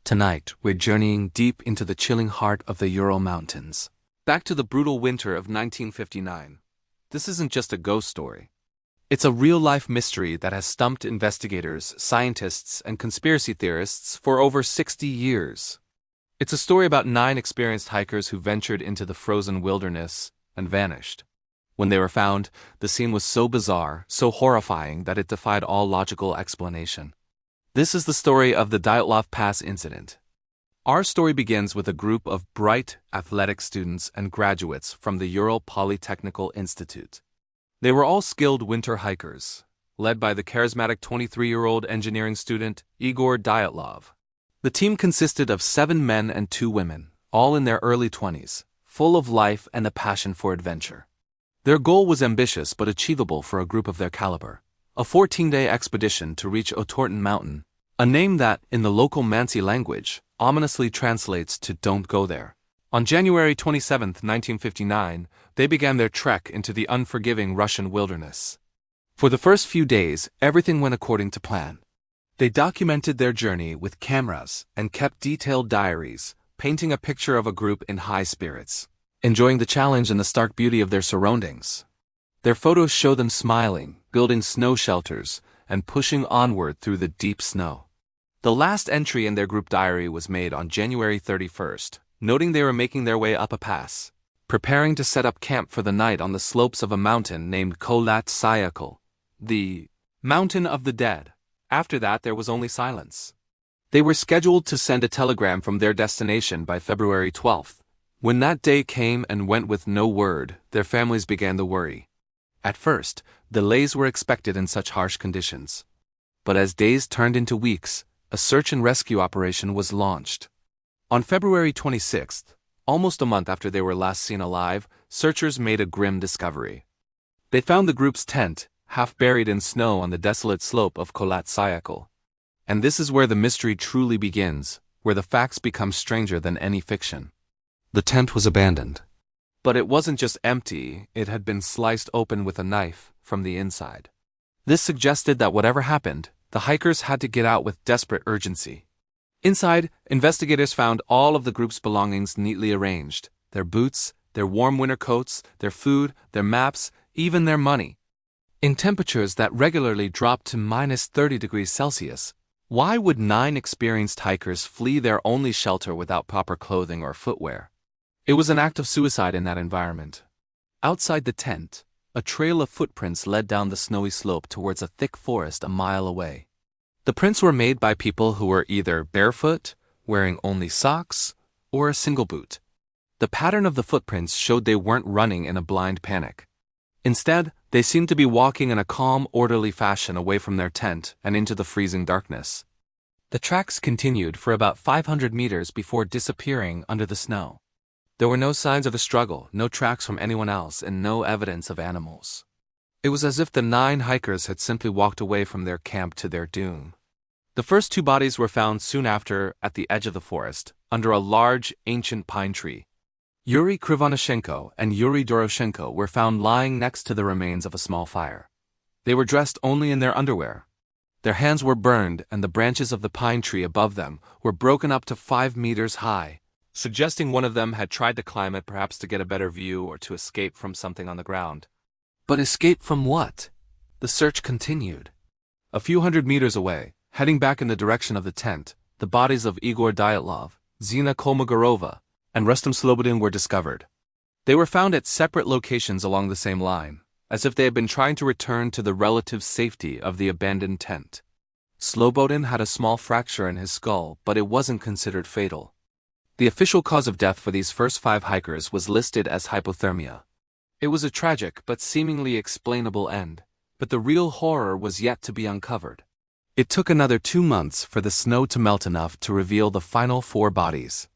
Tonight, we're journeying deep into the chilling heart of the Ural Mountains. Back to the brutal winter of 1959. This isn't just a ghost story. It's a real-life mystery that has stumped investigators, scientists, and conspiracy theorists for over 60 years. It's a story about 9 experienced hikers who ventured into the frozen wilderness and vanished. When they were found, the scene was so bizarre, so horrifying that it defied all logical explanation. This is the story of the Dyatlov Pass Incident. Our story begins with a group of bright, athletic students and graduates from the Ural Polytechnical Institute. They were all skilled winter hikers, led by the charismatic 23-year-old engineering student Igor Dyatlov. The team consisted of 7 men and 2 women, all in their early 20s, full of life and a passion for adventure. Their goal was ambitious but achievable for a group of their caliber: a 14-day expedition to reach Otorten Mountain, a name that, in the local Mansi language, ominously translates to "don't go there." On January 27, 1959, they began their trek into the unforgiving Russian wilderness. For the first few days, everything went according to plan. They documented their journey with cameras and kept detailed diaries, painting a picture of a group in high spirits, enjoying the challenge and the stark beauty of their surroundings. Their photos show them smiling, building snow shelters, and pushing onward through the deep snow. The last entry in their group diary was made on January 31st, noting they were making their way up a pass, preparing to set up camp for the night on the slopes of a mountain named Kholat Syakhl, the Mountain of the Dead. After that, there was only silence. They were scheduled to send a telegram from their destination by February 12th. When that day came and went with no word, their families began to worry. At first, delays were expected in such harsh conditions. But as days turned into weeks, a search and rescue operation was launched. On February 26th, almost a month after they were last seen alive, searchers made a grim discovery. They found the group's tent, half buried in snow on the desolate slope of Kholat Syakhl. And this is where the mystery truly begins, where the facts become stranger than any fiction. The tent was abandoned. But it wasn't just empty, it had been sliced open with a knife from the inside. This suggested that whatever happened, the hikers had to get out with desperate urgency. Inside, investigators found all of the group's belongings neatly arranged: their boots, their warm winter coats, their food, their maps, even their money. In temperatures that regularly dropped to -30°C, why would 9 experienced hikers flee their only shelter without proper clothing or footwear? It was an act of suicide in that environment. Outside the tent, a trail of footprints led down the snowy slope towards a thick forest a mile away. The prints were made by people who were either barefoot, wearing only socks, or a single boot. The pattern of the footprints showed they weren't running in a blind panic. Instead, they seemed to be walking in a calm, orderly fashion away from their tent and into the freezing darkness. The tracks continued for about 500 meters before disappearing under the snow. There were no signs of a struggle, no tracks from anyone else, and no evidence of animals. It was as if the 9 hikers had simply walked away from their camp to their doom. The first 2 bodies were found soon after at the edge of the forest, under a large, ancient pine tree. Yuri Krivonishenko and Yuri Doroshenko were found lying next to the remains of a small fire. They were dressed only in their underwear. Their hands were burned, and the branches of the pine tree above them were broken up to 5 meters high, suggesting one of them had tried to climb it, perhaps to get a better view or to escape from something on the ground. But escape from what? The search continued. A few hundred meters away, heading back in the direction of the tent, the bodies of Igor Dyatlov, Zina Kolmogorova, and Rustam Slobodin were discovered. They were found at separate locations along the same line, as if they had been trying to return to the relative safety of the abandoned tent. Slobodin had a small fracture in his skull, but it wasn't considered fatal. The official cause of death for these first 5 hikers was listed as hypothermia. It was a tragic but seemingly explainable end, but the real horror was yet to be uncovered. It took another 2 months for the snow to melt enough to reveal the final 4 bodies.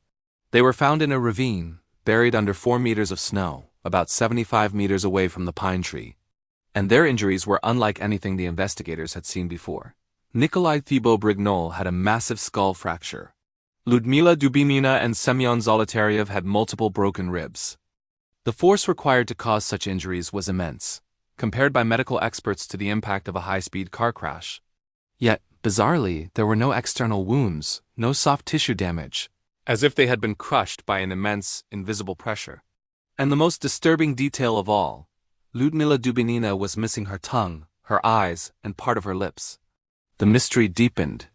They were found in a ravine, buried under 4 meters of snow, about 75 meters away from the pine tree. And their injuries were unlike anything the investigators had seen before. Nikolai Thibault-Brignol had a massive skull fracture. Ludmila Dubinina and Semyon Zolotaryov had multiple broken ribs. The force required to cause such injuries was immense, compared by medical experts to the impact of a high-speed car crash. Yet, Bizarrely, there were no external wounds, no soft tissue damage, as if they had been crushed by an immense, invisible pressure. And the most disturbing detail of all, Lyudmila Dubinina was missing her tongue, her eyes, and part of her lips. The mystery deepened.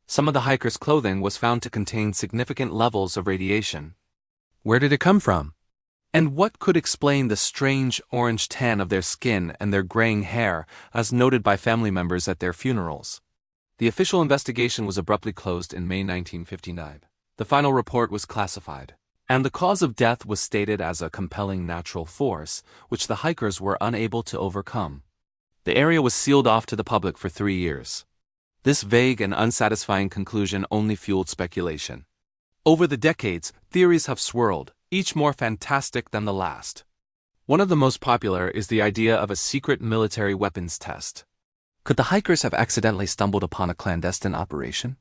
Some of the hikers' clothing was found to contain significant levels of radiation. Where did it come from? And what could explain the strange orange tan of their skin and their graying hair, as noted by family members at their funerals? The official investigation was abruptly closed in May 1959. The final report was classified, and the cause of death was stated as a compelling natural force, which the hikers were unable to overcome. The area was sealed off to the public for 3 years. This vague and unsatisfying conclusion only fueled speculation. Over the decades, theories have swirled, each more fantastic than the last. One of the most popular is the idea of a secret military weapons test. Could the hikers have accidentally stumbled upon a clandestine operation?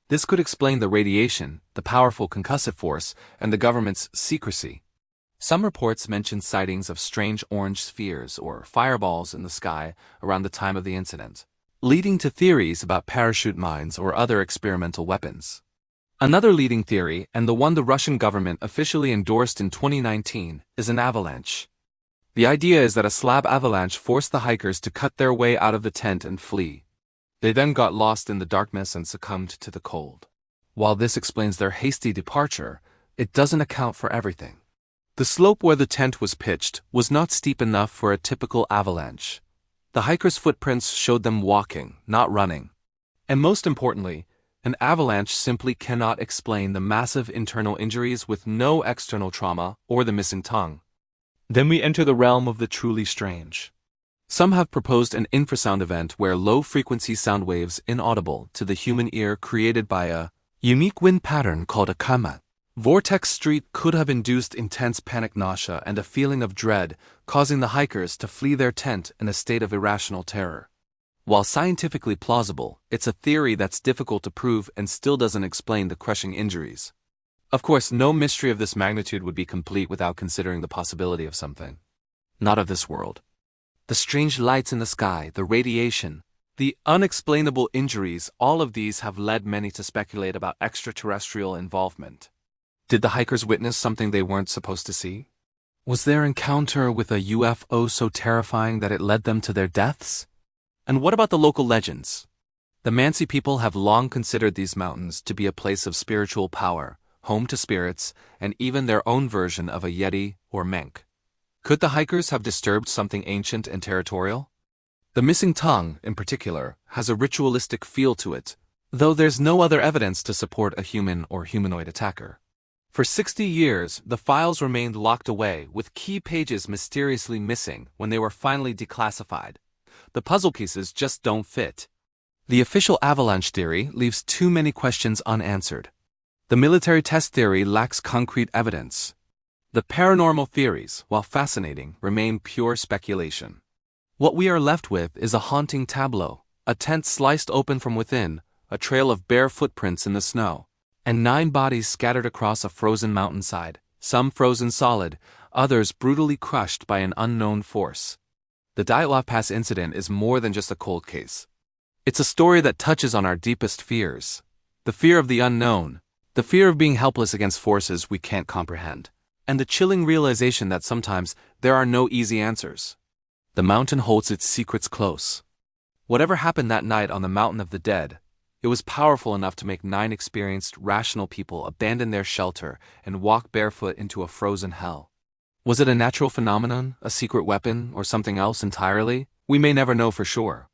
This could explain the radiation, the powerful concussive force, and the government's secrecy. Some reports mention sightings of strange orange spheres or fireballs in the sky around the time of the incident, leading to theories about parachute mines or other experimental weapons. Another leading theory, and the one the Russian government officially endorsed in 2019, is an avalanche. The idea is that a slab avalanche forced the hikers to cut their way out of the tent and flee. They then got lost in the darkness and succumbed to the cold. While this explains their hasty departure, it doesn't account for everything. The slope where the tent was pitched was not steep enough for a typical avalanche. The hikers' footprints showed them walking, not running. And most importantly, an avalanche simply cannot explain the massive internal injuries with no external trauma or the missing tongue. Then we enter the realm of the truly strange. Some have proposed an infrasound event where low-frequency sound waves inaudible to the human ear created by a unique wind pattern called a kama. Vortex Street could have induced intense panic nausea and a feeling of dread, causing the hikers to flee their tent in a state of irrational terror. While scientifically plausible, it's a theory that's difficult to prove and still doesn't explain the crushing injuries. Of course, no mystery of this magnitude would be complete without considering the possibility of something not of this world. The strange lights in the sky, the radiation, the unexplainable injuries, all of these have led many to speculate about extraterrestrial involvement. Did the hikers witness something they weren't supposed to see? Was their encounter with a UFO so terrifying that it led them to their deaths? And what about the local legends? The Mansi people have long considered these mountains to be a place of spiritual power, home to spirits, and even their own version of a yeti or menk. Could the hikers have disturbed something ancient and territorial? The missing tongue, in particular, has a ritualistic feel to it, though there's no other evidence to support a human or humanoid attacker. For 60 years, the files remained locked away, with key pages mysteriously missing when they were finally declassified. The puzzle pieces just don't fit. The official avalanche theory leaves too many questions unanswered. The military test theory lacks concrete evidence. The paranormal theories, while fascinating, remain pure speculation. What we are left with is a haunting tableau, a tent sliced open from within, a trail of bare footprints in the snow, and 9 bodies scattered across a frozen mountainside, some frozen solid, others brutally crushed by an unknown force. The Dyatlov Pass Incident is more than just a cold case. It's a story that touches on our deepest fears. The fear of the unknown, the fear of being helpless against forces we can't comprehend, and the chilling realization that sometimes there are no easy answers. The mountain holds its secrets close. Whatever happened that night on the Mountain of the Dead, it was powerful enough to make 9 experienced, rational people abandon their shelter and walk barefoot into a frozen hell. Was it a natural phenomenon, a secret weapon, or something else entirely? We may never know for sure.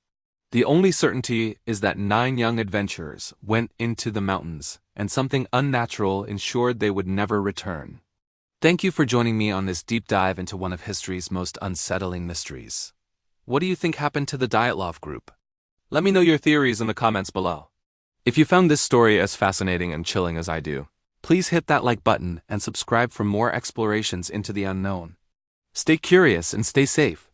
The only certainty is that 9 young adventurers went into the mountains, and something unnatural ensured they would never return. Thank you for joining me on this deep dive into one of history's most unsettling mysteries. What do you think happened to the Dyatlov group? Let me know your theories in the comments below. If you found this story as fascinating and chilling as I do, please hit that like button and subscribe for more explorations into the unknown. Stay curious and stay safe.